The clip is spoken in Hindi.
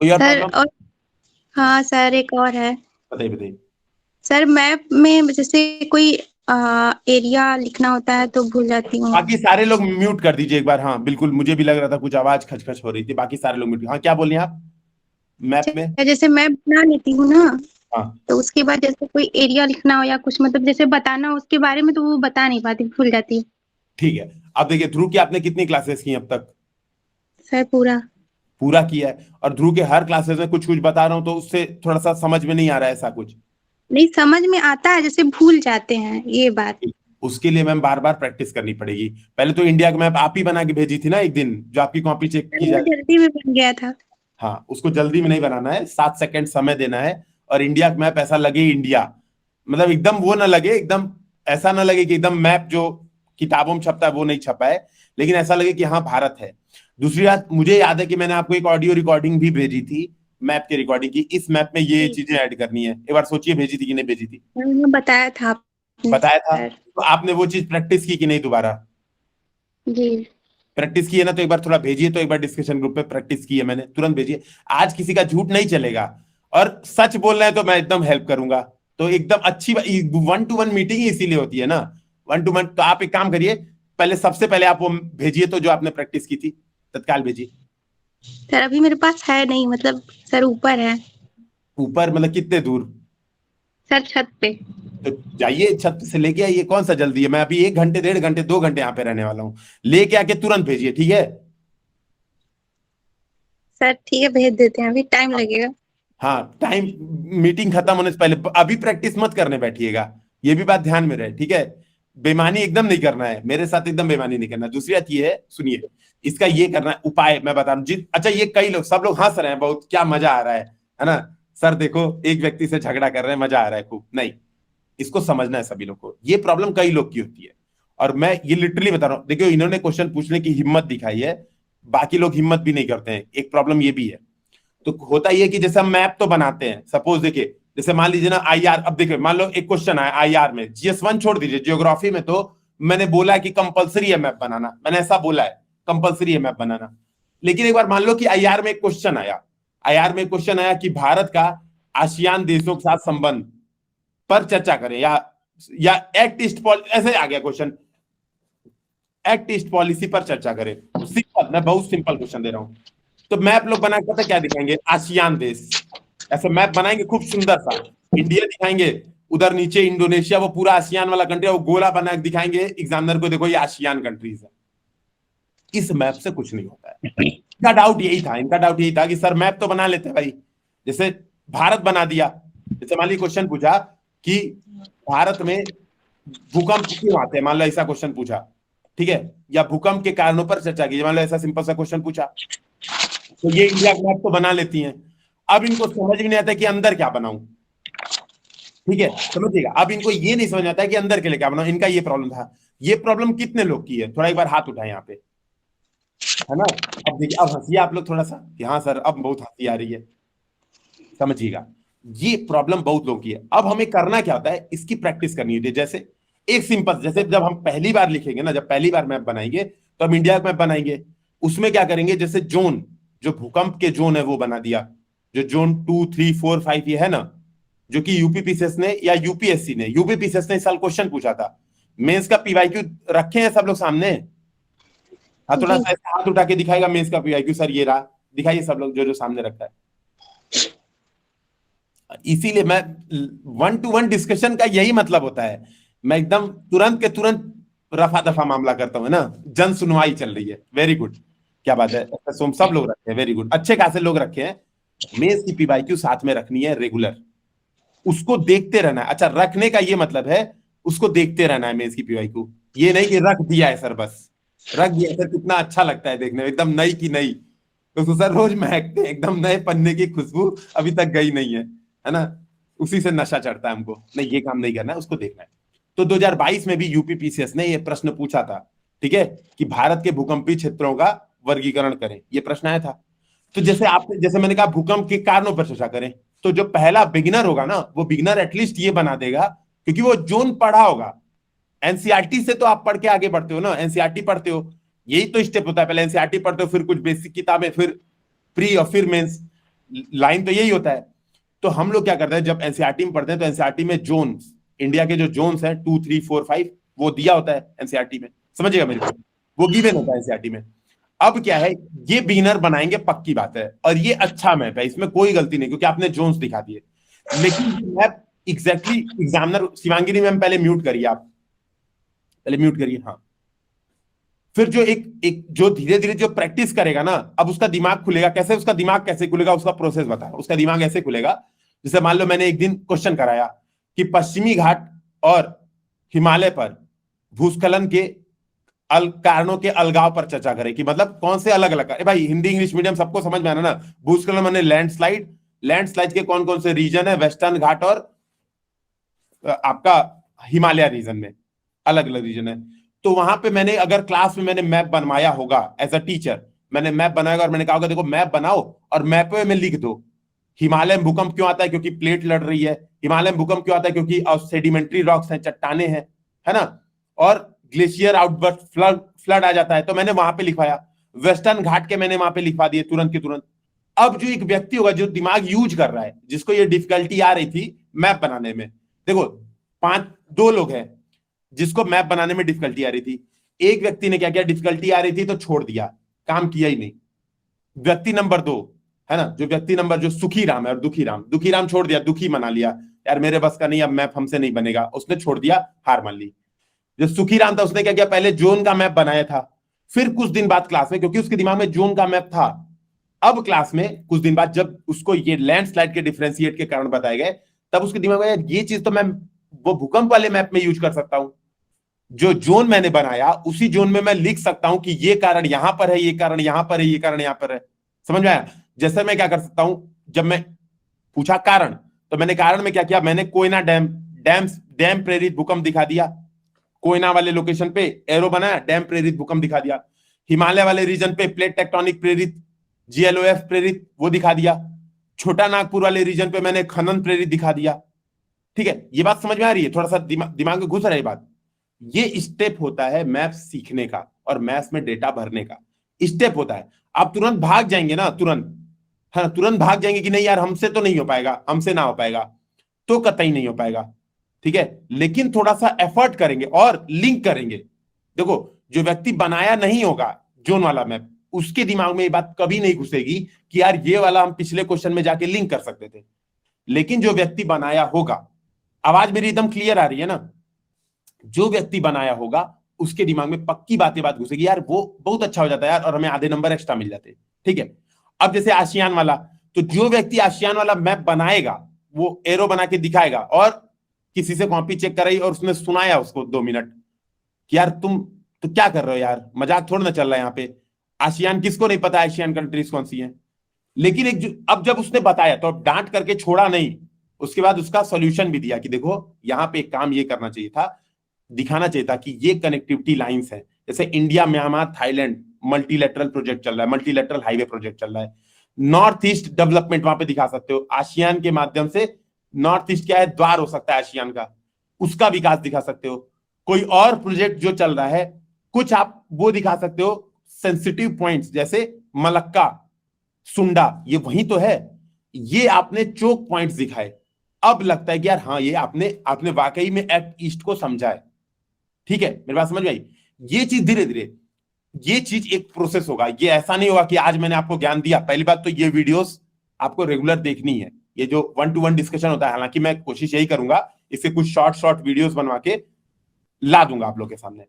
कोई और सर प्रॉब्लम? और हाँ सर, एक और है। बताइए बताइए। सर मैप में जैसे कोई एरिया लिखना होता है तो भूल जाती हूँ। बाकी सारे लोग म्यूट कर दीजिए एक बार। हाँ बिल्कुल, मुझे भी लग रहा था कुछ आवाज खचखच हो रही थी। बाकी सारे लोग म्यूट। हाँ क्या बोलिए आप? मैप में। जैसे मैप बना लेती हूँ ना, हाँ तो उसके बाद जैसे कोई एरिया लिखना हो या कुछ मतलब जैसे बताना हो उसके बारे में, तो वो बता नहीं पाती, भूल जाती हूँ। ठीक है। अब देखिए, ध्रुव की आपने कितनी क्लासेस की अब तक? सर पूरा। पूरा किया है। और ध्रुव के हर क्लासेस में कुछ कुछ बता रहा हूँ तो उससे थोड़ा सा समझ में नहीं आ रहा है ऐसा कुछ? नहीं, समझ में आता है, जैसे भूल जाते हैं ये बात। उसके लिए मैम बार बार प्रैक्टिस करनी पड़ेगी। पहले तो इंडिया का मैप आप ही बना के भेजी थी ना एक दिन, जो आपकी कॉपी चेक सर की वो जाए। जल्दी में बन गया था। हाँ, उसको जल्दी में नहीं बनाना है, 7 सेकंड समय देना है। और इंडिया का मैप ऐसा लगे इंडिया, मतलब एकदम वो ना लगे, एकदम ऐसा ना लगे कि एकदम मैप जो किताबों में छपता है वो नहीं छपा है, लेकिन ऐसा लगे कि हाँ भारत है। दूसरी बात, मुझे याद है कि मैंने आपको एक ऑडियो रिकॉर्डिंग भी भेजी थी मैप की रिकॉर्डिंग की, इस मैप में ये जी, चीजें ऐड करनी है। एक बार सोचिए, भेजी थी कि नहीं भेजी थी? मैंने बताया था आपने बताया था। सर। तो आपने वो चीज प्रैक्टिस की कि नहीं दोबारा? जी प्रैक्टिस की है ना, तो एक बार थोड़ा भेजिए। तो एक बार डिस्कशन ग्रुप पे प्रैक्टिस की है मैंने, तुरंत भेजिए। आज किसी का झूठ नहीं चलेगा। और सच बोल रहे हैं तो मैं एकदम हेल्प करूंगा। तो एकदम अच्छी 1-to-1 मीटिंग ही इसीलिए होती है ना। 1-to-1। तो आप एक काम करिए, पहले सबसे पहले आप वो भेजिए तो जो आपने प्रैक्टिस की थी, तत्काल भेजिए। सर, अभी मेरे पास है नहीं, मतलब सर ऊपर है। ऊपर मतलब कितने दूर? सर छत पे। तो जाइए छत से लेके आइए, कौन सा जल्दी है? मैं अभी 1 घंटे 1.5 घंटे 2 घंटे यहाँ पे रहने वाला हूँ। लेके आके तुरंत भेजिए, ठीक है? सर ठीक है, भेज देते हैं, अभी टाइम लगेगा। हाँ टाइम, मीटिंग खत्म होने से पहले अभी प्रैक्टिस मत करने बैठिएगा। ये भी बात ध्यान में रहे, ठीक है? बेईमानी एकदम नहीं करना है मेरे साथ, एकदम बेईमानी नहीं करना। दूसरी बात ये है, सुनिए, इसका ये करना है उपाय मैं बता रहा हूँ जी। अच्छा, ये कई लोग, सब लोग हंस रहे हैं बहुत, क्या मजा आ रहा है ना? सर देखो, एक व्यक्ति से झगड़ा कर रहे हैं, मजा आ रहा है खूब। नहीं, इसको समझना है सभी लोग को, ये प्रॉब्लम कई लोग की होती है। और मैं ये लिटरली बता रहा हूँ, देखियो इन्होंने क्वेश्चन पूछने की हिम्मत दिखाई है, बाकी लोग हिम्मत भी नहीं करते हैं, एक प्रॉब्लम ये भी है। तो होता ही है कि जैसे हम मैप तो बनाते हैं, सपोज देखिए, जैसे मान लीजिए ना आईआर, अब देखिए मान लो एक क्वेश्चन आया आईआर में, जीएस 1 छोड़ दीजिए, ज्योग्राफी में तो मैंने बोला है कि कंपलसरी है मैप बनाना, मैंने ऐसा बोला है, कंपलसरी है मैप बनाना। लेकिन एक बार मान लो कि आईआर में एक क्वेश्चन आया, आईआर में क्वेश्चन आया कि भारत का आसियान देशों के साथ संबंध पर चर्चा करें, या एक्ट ईस्ट ऐसे आ गया क्वेश्चन, एक्ट ईस्ट पॉलिसी पर चर्चा करें। सिंपल, मैं बहुत सिंपल क्वेश्चन दे रहा हूं। तो मैप लोग बना के पता क्या दिखाएंगे? आसियान देश, ऐसे मैप बनाएंगे खूब सुंदर सा, इंडिया दिखाएंगे, उधर नीचे इंडोनेशिया, वो पूरा आसियान वाला कंट्री है, वो गोला बना के दिखाएंगे एग्जामिनर को, देखो ये आसियान कंट्रीज है। इस मैप से कुछ नहीं होता है। इनका डाउट यही था, इनका डाउट यही था कि सर मैप तो बना लेते हैं भाई, जैसे भारत बना दिया, जैसे मान लीजिए क्वेश्चन पूछा कि भारत में भूकंप क्यों आते हैं, मान लो ऐसा क्वेश्चन पूछा, ठीक है? या भूकंप के कारणों पर चर्चा की, मान लो ऐसा सिंपल सा क्वेश्चन पूछा, तो ये इंडिया मैप तो बना लेती हैं। अब इनको समझ में नहीं आता कि अंदर क्या बनाऊं, ठीक है? समझिएगा, अब इनको ये नहीं समझ आता है कि अंदर के लिए क्या बनाऊं, इनका ये प्रॉब्लम था। ये प्रॉब्लम कितने लोग की है, थोड़ा एक बार हाथ उठाए यहाँ पे, है ना? अब देखिए, अब हंसिए आप लोग थोड़ा सा कि हाँ सर अब बहुत हंसी आ रही है। समझिएगा, ये प्रॉब्लम बहुत लोगों की है। अब हमें करना क्या होता है, इसकी प्रैक्टिस करनी होती है। जैसे एक सिंपल, जैसे जब हम पहली बार लिखेंगे ना, जब पहली बार मैप बनाएंगे तो हम इंडिया का मैप बनाएंगे, उसमें क्या करेंगे, जैसे जोन, जो भूकंप के जोन है वो बना दिया, जो जोन 2, 3, 4, 5 ये है ना, जो कि यूपीपीसीएस ने या यूपीएससी ने, यूपीपीसीएस ने इस साल क्वेश्चन पूछा था। मेंस का पीवाईक्यू रखे हैं सब लोग सामने? हाँ थोड़ा जी सा ऐसे हाथ उठा के दिखाएगा मेंस का पीवाईक्यू, सर ये रहा, दिखाइए सब लोग जो जो सामने रखा है। इसीलिए मैं 1-to-1 डिस्कशन का यही मतलब होता है, मैं एकदम तुरंत के तुरंत रफा दफा मामला करता हूँ, है ना? जन सुनवाई चल रही है, वेरी गुड, क्या बात है। सोम सब लोग रखे हैं, वेरी गुड, अच्छे खासे लोग रखे हैं। मेज की पीवाईक्यू साथ में रखनी है रेगुलर, उसको देखते रहना है। अच्छा, रखने का ये मतलब है उसको देखते रहना है मेज की पीवाईक्यू, ये नहीं कि रख दिया है सर बस। रख दिया सर कितना अच्छा लगता है देखने में, एकदम नई की नई, तो उसको सर रोज महकते हैं, एकदम नए पन्ने की खुशबू अभी तक गई नहीं है ना? उसी से नशा चढ़ता है हमको, नहीं ये काम नहीं करना है, उसको देखना है। तो 2022 में भी यूपीपीसीएस ने ये प्रश्न पूछा था, ठीक है, कि भारत के भूकंपीय क्षेत्रों का वर्गीकरण करें, ये प्रश्न आया था। तो जैसे आपने, जैसे मैंने कहा भूकंप के कारणों पर चर्चा करें, तो जो पहला बिगिनर होगा ना, वो बिगिनर एटलीस्ट ये बना देगा, क्योंकि वो जोन पढ़ा होगा। एनसीईआरटी से तो आप पढ़ के आगे बढ़ते हो ना, एनसीईआरटी पढ़ते हो, यही तो स्टेप होता है, पहले एनसीईआरटी पढ़ते हो, फिर कुछ बेसिक किताबें, फिर प्री और फिर मेंस। लाइन तो यही होता है। तो हम लोग क्या करते हैं, जब एनसीईआरटी में पढ़ते हैं तो एनसीईआरटी में जोन्स, इंडिया के जो जोन्स हैं 2, 3, 4, 5 वो दिया होता है एनसीईआरटी में, समझिएगा मेरे को, वो गिवन होता है एनसीईआरटी में। अब क्या है, ये बिगिनर बनाएंगे पक्की बात है, और ये अच्छा मैप है, इसमें कोई गलती नहीं क्योंकि आपने जोन्स दिखा दिए। लेकिन map exactly examiner, Shivangini ma'am पहले म्यूट करिए, आप पहले म्यूट करिए, हाँ। फिर जो एक जो धीरे धीरे जो प्रैक्टिस करेगा ना, अब उसका दिमाग खुलेगा। कैसे उसका दिमाग कैसे खुलेगा, उसका प्रोसेस बताओ। उसका दिमाग ऐसे खुलेगा, जैसे मान लो मैंने एक दिन क्वेश्चन कराया कि पश्चिमी घाट और हिमालय पर भूस्खलन के कारणों के अलगाव पर चर्चा करें, कि मतलब कौन से अलग अलग। भाई हिंदी इंग्लिश मीडियम सबको समझ में आना ना। भूस्खलन माने लैंडस्लाइड, लैंडस्लाइड के कौन कौन से रीजन है, वेस्टर्न घाट और आपका हिमालय रीजन में अलग अलग रीजन है। तो वहां पे मैंने अगर क्लास में मैंने मैप बनवाया होगा एज अ टीचर, मैंने मैप बनाया और मैंने कहा होगा देखो मैप बनाओ और मैप में लिख दो हिमालय में भूकंप क्यों आता है, क्योंकि प्लेट लड़ रही है। हिमालय में भूकंप क्यों आता है, क्योंकि सेडिमेंट्री रॉक्स हैं, चट्टाने हैं, है ना, और ग्लेशियर आउटबर्स्ट, फ्लड आ जाता है। तो मैंने वहां पे लिखवाया, वेस्टर्न घाट के मैंने वहां पे लिखवा दिए तुरंत के तुरंत। अब जो एक व्यक्ति होगा जो दिमाग यूज कर रहा है, जिसको ये डिफिकल्टी आ रही थी मैप बनाने में, देखो 2 लोग हैं जिसको मैप बनाने में डिफिकल्टी आ रही थी। एक व्यक्ति ने क्या किया, डिफिकल्टी आ रही थी तो छोड़ दिया, काम किया ही नहीं। व्यक्ति नंबर 2 है ना, जो व्यक्ति नंबर जो सुखी राम है और दुखी राम, दुखी राम छोड़ दिया, दुखी मना लिया, यार मेरे बस का नहीं, अब मैप हमसे नहीं बनेगा, उसने छोड़ दिया, हार मान ली। जो सुखी राम था उसने क्या किया, पहले जोन का मैप बनाया था, फिर कुछ दिन बाद क्लास में, क्योंकि उसके दिमाग में जोन का मैप था, अब क्लास में कुछ दिन बाद जब उसको ये लैंडस्लाइड के डिफरेंशिएट के कारण बताए गए, तब उसके दिमाग में ये चीज तो मैं वो भूकंप वाले मैप में यूज कर सकता हूं। जो जोन मैंने बनाया उसी जोन में मैं लिख सकता हूं कि ये कारण यहां पर है, ये कारण यहां पर है, ये कारण यहां पर है। समझ में आया? जैसे मैं क्या कर सकता हूं, जब मैं पूछा कारण, तो मैंने कारण में क्या किया, मैंने कोयना डैम प्रेरित भूकंप दिखा दिया, कोयना वाले लोकेशन पे एरो बनाया, डैम प्रेरित भूकंप दिखा दिया। हिमालय वाले रीजन पे प्लेट टेक्टोनिक प्रेरित, जीएलओएफ प्रेरित वो दिखा दिया। छोटा नागपुर वाले रीजन पे मैंने खनन प्रेरित दिखा दिया। ठीक है, ये बात समझ में आ रही है? थोड़ा सा दिमाग में घुस रहा है ये बात। ये स्टेप होता है मैप सीखने का और मैथ्स में डेटा भरने का स्टेप होता है। आप तुरंत भाग जाएंगे ना, तुरंत, है ना, तुरंत भाग जाएंगे कि नहीं यार हमसे तो नहीं हो पाएगा, हमसे ना हो पाएगा, तो कतई नहीं हो पाएगा। ठीक है, लेकिन थोड़ा सा एफर्ट करेंगे और लिंक करेंगे। देखो जो व्यक्ति बनाया नहीं होगा जोन वाला मैप, उसके दिमाग में ये बात कभी नहीं घुसेगी कि यार ये वाला हम पिछले क्वेश्चन में जाके लिंक कर सकते थे। लेकिन जो व्यक्ति बनाया होगा, आवाज मेरी एकदम क्लियर आ रही है ना, जो व्यक्ति बनाया होगा उसके दिमाग में पक्की बात घुसेगी, यार वो बहुत अच्छा हो जाता है यार, और हमें आधे नंबर एक्स्ट्रा मिल जाते। ठीक है, अब जैसे आशियान वाला, तो जो व्यक्ति आशियान वाला मैप बनाएगा वो एरो बना के दिखाएगा, और किसी से कॉपी चेक कराई और उसने सुनाया उसको 2 मिनट कि यार तुम तो क्या कर रहे हो यार, मजाक थोड़ा ना चल रहा है यहाँ पे, आशियान किसको नहीं पता एशियन कंट्रीज कौन सी हैं। लेकिन अब जब उसने बताया तो अब डांट करके छोड़ा नहीं, उसके बाद उसका सॉल्यूशन भी दिया कि देखो यहाँ पे एक काम ये करना चाहिए था, दिखाना चाहिए था कि ये कनेक्टिविटी लाइंस है, जैसे India Myanmar Thailand multilateral project चल रहा है, मल्टीलेटरल हाईवे प्रोजेक्ट चल रहा है, नॉर्थ ईस्ट डेवलपमेंट वहां पे दिखा सकते हो, आसियान के माध्यम से नॉर्थ ईस्ट क्या है, द्वार हो सकता है आसियान का, उसका विकास दिखा सकते हो। कोई और प्रोजेक्ट जो चल रहा है कुछ आप वो दिखा सकते हो, सेंसिटिव पॉइंट्स जैसे मलक्का, सुंडा, ये वही तो है। ये आपने चोक पॉइंट्स दिखाए, अब लगता है कि यार हाँ ये आपने वाकई में एक्ट ईस्ट को समझा है। ठीक है, मेरी बात समझ में आई? ये चीज धीरे धीरे, ये चीज एक प्रोसेस होगा, ये ऐसा नहीं होगा कि आज मैंने आपको ज्ञान दिया। पहली बात तो ये वीडियोस आपको रेगुलर देखनी है, ये जो 1-to-1 डिस्कशन होता है, हालांकि मैं कोशिश यही करूंगा इससे कुछ शॉर्ट वीडियोस बनवा के ला दूंगा आप लोग के सामने।